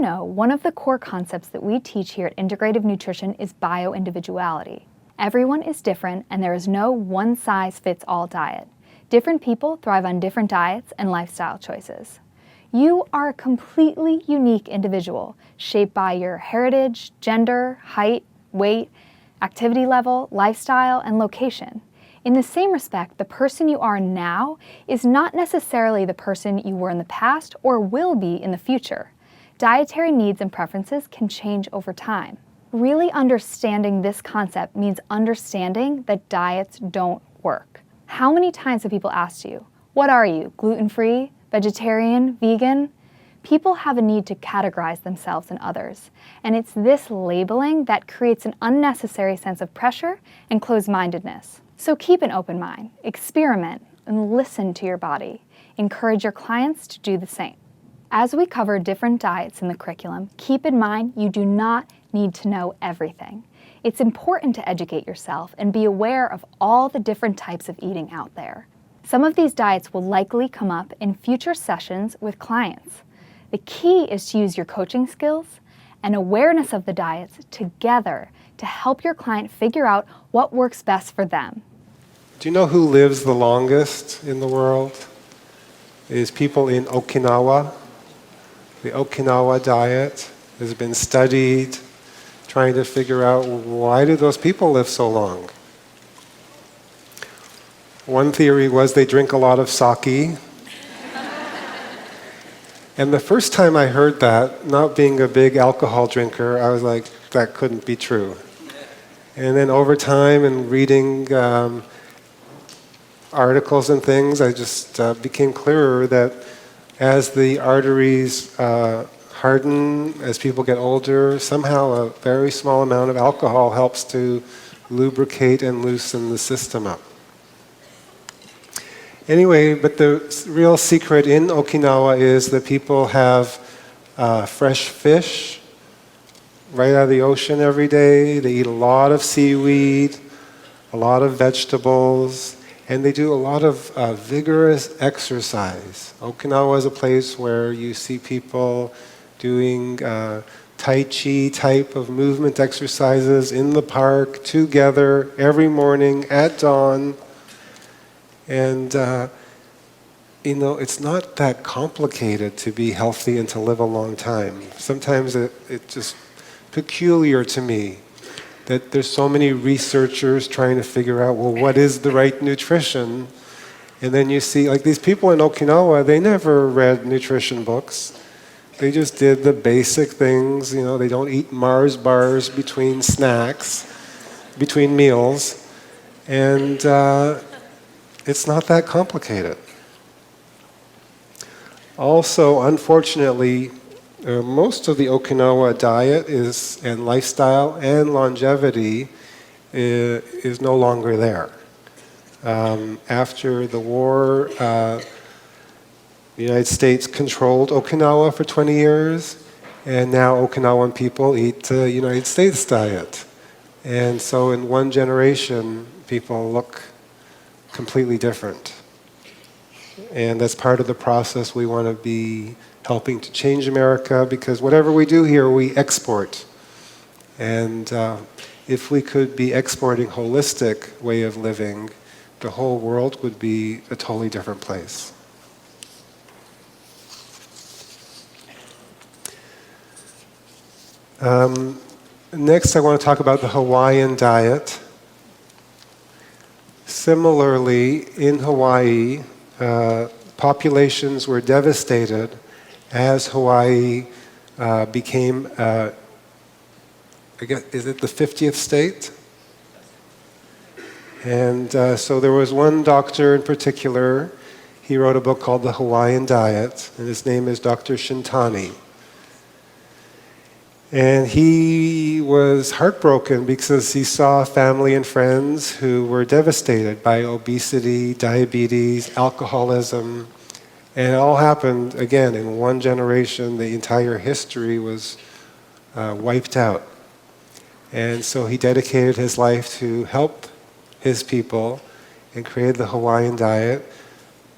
know, one of the core concepts that we teach here at Integrative Nutrition is bio-individuality. Everyone is different, and there is no one-size-fits-all diet. Different people thrive on different diets and lifestyle choices. You are a completely unique individual, shaped by your heritage, gender, height, weight, activity level, lifestyle, and location. In the same respect, the person you are now is not necessarily the person you were in the past or will be in the future. Dietary needs and preferences can change over time. Really understanding this concept means understanding that diets don't work. How many times have people asked you, what are you, gluten-free, vegetarian, vegan? People have a need to categorize themselves and others, and it's this labeling that creates an unnecessary sense of pressure and closed-mindedness. So keep an open mind, experiment, and listen to your body. Encourage your clients to do the same. As we cover different diets in the curriculum, keep in mind you do not need to know everything. It's important to educate yourself and be aware of all the different types of eating out there. Some of these diets will likely come up in future sessions with clients. The key is to use your coaching skills and awareness of the diets together to help your client figure out what works best for them. Do you know who lives the longest in the world? It is people in Okinawa. The Okinawa diet has been studied, trying to figure out why do those people live so long. One theory was they drink a lot of sake. And the first time I heard that, not being a big alcohol drinker, I was like, that couldn't be true. And then over time and reading articles and things, I just became clearer that as the arteries harden, as people get older, somehow a very small amount of alcohol helps to lubricate and loosen the system up. Anyway, but the real secret in Okinawa is that people have fresh fish right out of the ocean every day. They eat a lot of seaweed, a lot of vegetables, and they do a lot of vigorous exercise. Okinawa is a place where you see people doing Tai Chi type of movement exercises in the park together every morning at dawn. And it's not that complicated to be healthy and to live a long time. Sometimes it's just peculiar to me that there's so many researchers trying to figure out, well, what is the right nutrition? And then you see, like these people in Okinawa, they never read nutrition books. They just did the basic things, they don't eat Mars bars between snacks, between meals. And it's not that complicated. Also, unfortunately, most of the Okinawa diet and lifestyle and longevity is no longer there. After the war, the United States controlled Okinawa for 20 years, and now Okinawan people eat the United States diet. And so in one generation, people look completely different. And that's part of the process we want to be helping to change America, because whatever we do here, we export. And if we could be exporting holistic way of living, the whole world would be a totally different place. Next, I want to talk about the Hawaiian diet. Similarly, in Hawaii, populations were devastated as Hawaii became, I guess, is it the 50th state? And so there was one doctor in particular, he wrote a book called The Hawaiian Diet, and his name is Dr. Shintani. And he was heartbroken because he saw family and friends who were devastated by obesity, diabetes, alcoholism, and it all happened, again, in one generation. The entire history was wiped out. And so he dedicated his life to help his people and created the Hawaiian diet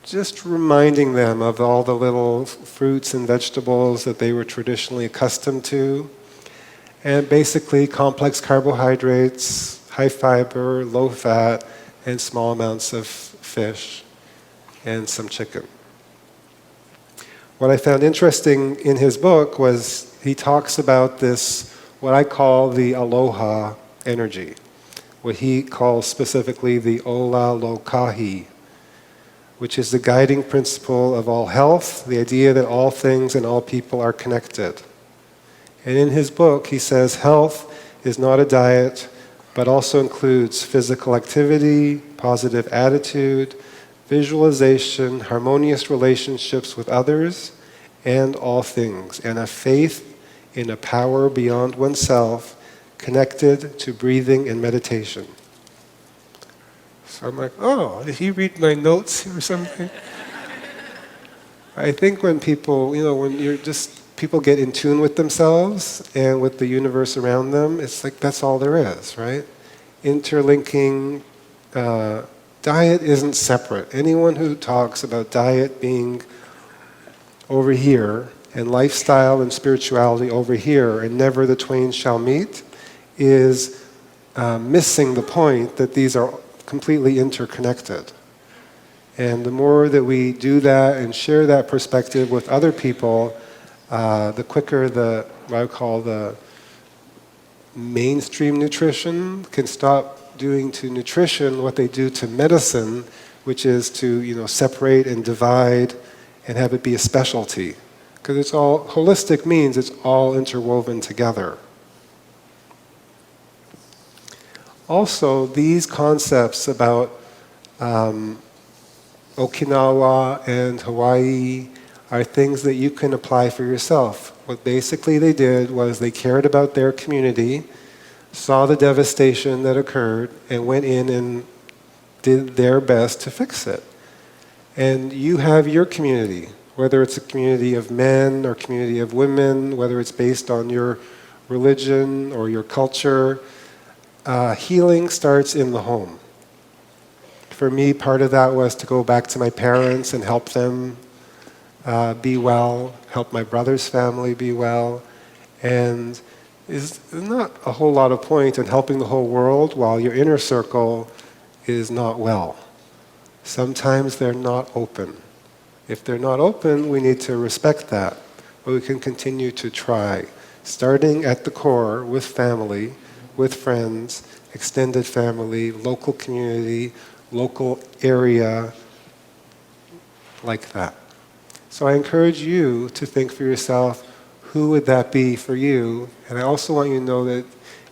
just reminding them of all the little fruits and vegetables that they were traditionally accustomed to. And basically complex carbohydrates, high fiber, low fat, and small amounts of fish and some chicken. What I found interesting in his book was he talks about this, what I call the aloha energy, what he calls specifically the ola lokahi, which is the guiding principle of all health, the idea that all things and all people are connected. And in his book, he says health is not a diet, but also includes physical activity, positive attitude, visualization, harmonious relationships with others, and all things, and a faith in a power beyond oneself, connected to breathing and meditation. So I'm like, oh, did he read my notes or something? I think when people, people get in tune with themselves and with the universe around them, it's like that's all there is, right? Interlinking, diet isn't separate. Anyone who talks about diet being over here and lifestyle and spirituality over here and never the twain shall meet is missing the point that these are completely interconnected. And the more that we do that and share that perspective with other people, the quicker what I call the mainstream nutrition can stop doing to nutrition what they do to medicine, which is to separate and divide and have it be a specialty. Because it's all holistic means it's all interwoven together. Also, these concepts about Okinawa and Hawaii are things that you can apply for yourself. What basically they did was they cared about their community, saw the devastation that occurred, and went in and did their best to fix it. And you have your community, whether it's a community of men or community of women, whether it's based on your religion or your culture. Healing starts in the home. For me, part of that was to go back to my parents and help them be well, help my brother's family be well. And there's not a whole lot of point in helping the whole world while your inner circle is not well. Sometimes they're not open. If they're not open, we need to respect that. But we can continue to try, starting at the core with family, with friends, extended family, local community, local area, like that. So I encourage you to think for yourself, who would that be for you? And I also want you to know that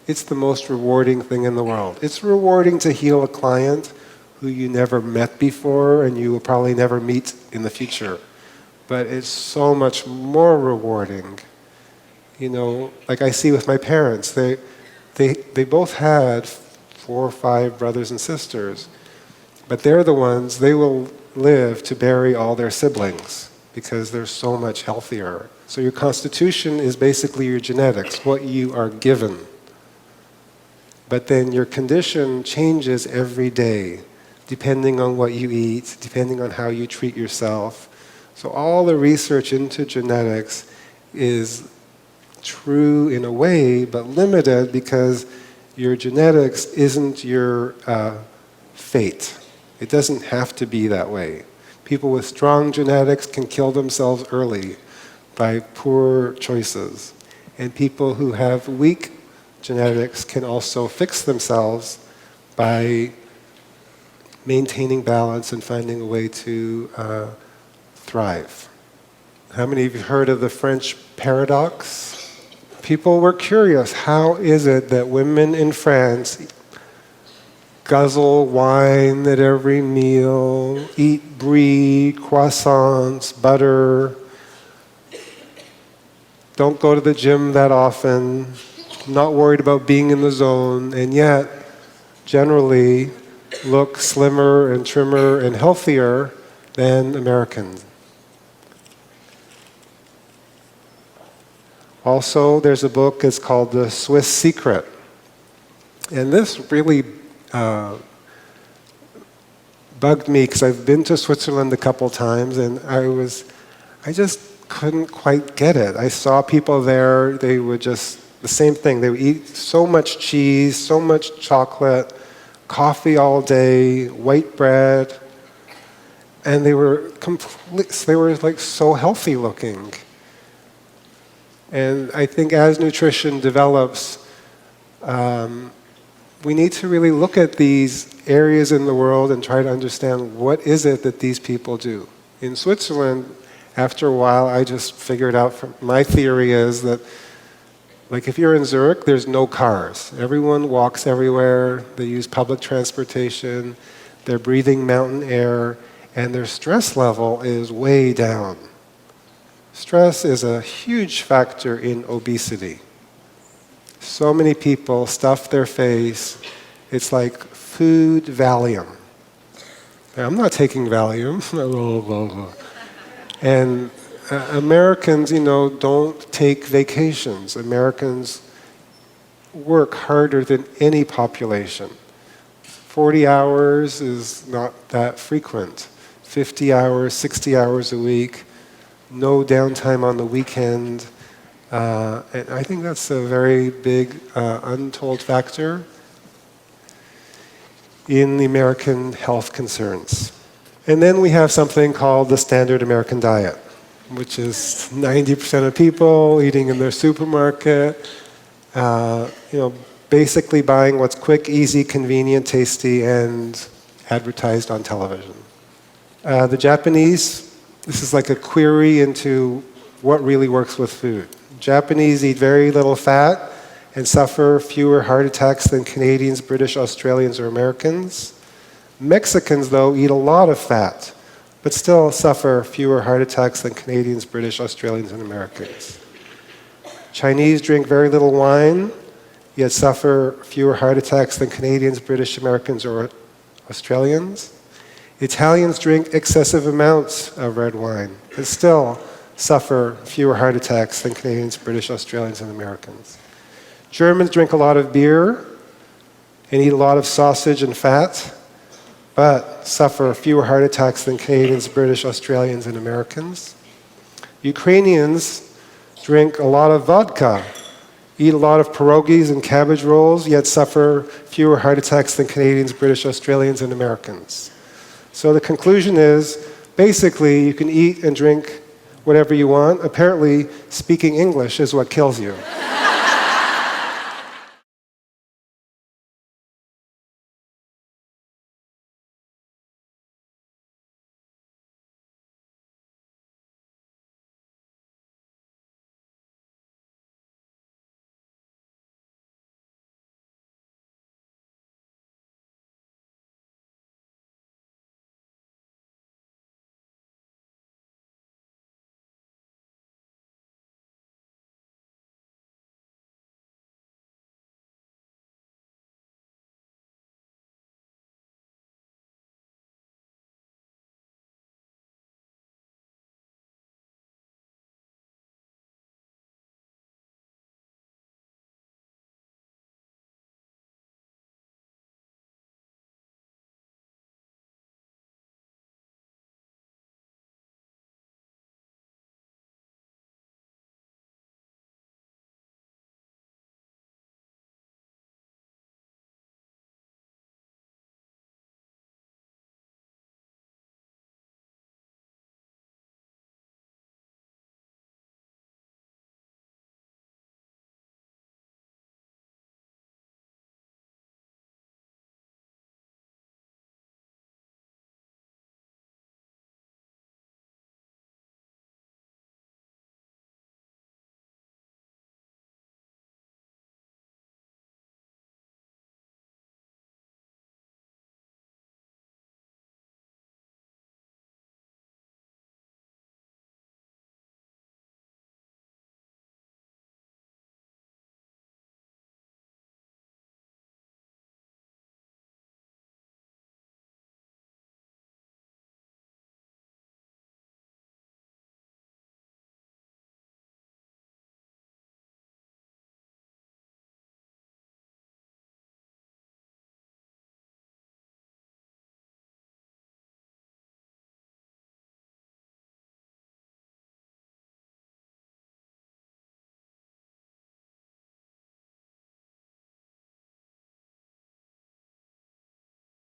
it's the most rewarding thing in the world. It's rewarding to heal a client who you never met before and you will probably never meet in the future. But it's so much more rewarding. Like I see with my parents, they both had 4 or 5 brothers and sisters, but they're the ones, they will live to bury all their siblings because they're so much healthier. So your constitution is basically your genetics, what you are given. But then your condition changes every day, depending on what you eat, depending on how you treat yourself. So all the research into genetics is true in a way, but limited because your genetics isn't your fate. It doesn't have to be that way. People with strong genetics can kill themselves early by poor choices. And people who have weak genetics can also fix themselves by maintaining balance and finding a way to thrive. How many of you heard of the French paradox? People were curious, how is it that women in France guzzle wine at every meal, eat brie, croissants, butter, don't go to the gym that often, not worried about being in the zone, and yet generally look slimmer and trimmer and healthier than Americans? Also, there's a book, it's called The Swiss Secret. And this really bugged me because I've been to Switzerland a couple times, and I just couldn't quite get it. I saw people there, they would just, the same thing, they would eat so much cheese, so much chocolate, coffee all day, white bread, and they were like so healthy looking. And I think as nutrition develops, we need to really look at these areas in the world and try to understand what is it that these people do. In Switzerland, after a while, I just figured out, my theory is that, like if you're in Zurich, there's no cars. Everyone walks everywhere, they use public transportation, they're breathing mountain air, and their stress level is way down. Stress is a huge factor in obesity. So many people stuff their face. It's like food Valium. Now, I'm not taking Valium. And Americans, don't take vacations. Americans work harder than any population. 40 hours is not that frequent. 50 hours, 60 hours a week, no downtime on the weekend. And I think that's a very big untold factor in the American health concerns. And then we have something called the standard American diet, which is 90% of people eating in their supermarket, basically buying what's quick, easy, convenient, tasty, and advertised on television. The Japanese, this is like a query into what really works with food. Japanese eat very little fat and suffer fewer heart attacks than Canadians, British, Australians, or Americans. Mexicans, though, eat a lot of fat, but still suffer fewer heart attacks than Canadians, British, Australians, and Americans. Chinese drink very little wine, yet suffer fewer heart attacks than Canadians, British, Americans, or Australians. Italians drink excessive amounts of red wine, but still suffer fewer heart attacks than Canadians, British, Australians, and Americans. Germans drink a lot of beer and eat a lot of sausage and fat, but suffer fewer heart attacks than Canadians, British, Australians, and Americans. Ukrainians drink a lot of vodka, eat a lot of pierogies and cabbage rolls, yet suffer fewer heart attacks than Canadians, British, Australians, and Americans. So the conclusion is, basically, you can eat and drink whatever you want. Apparently, speaking English is what kills you.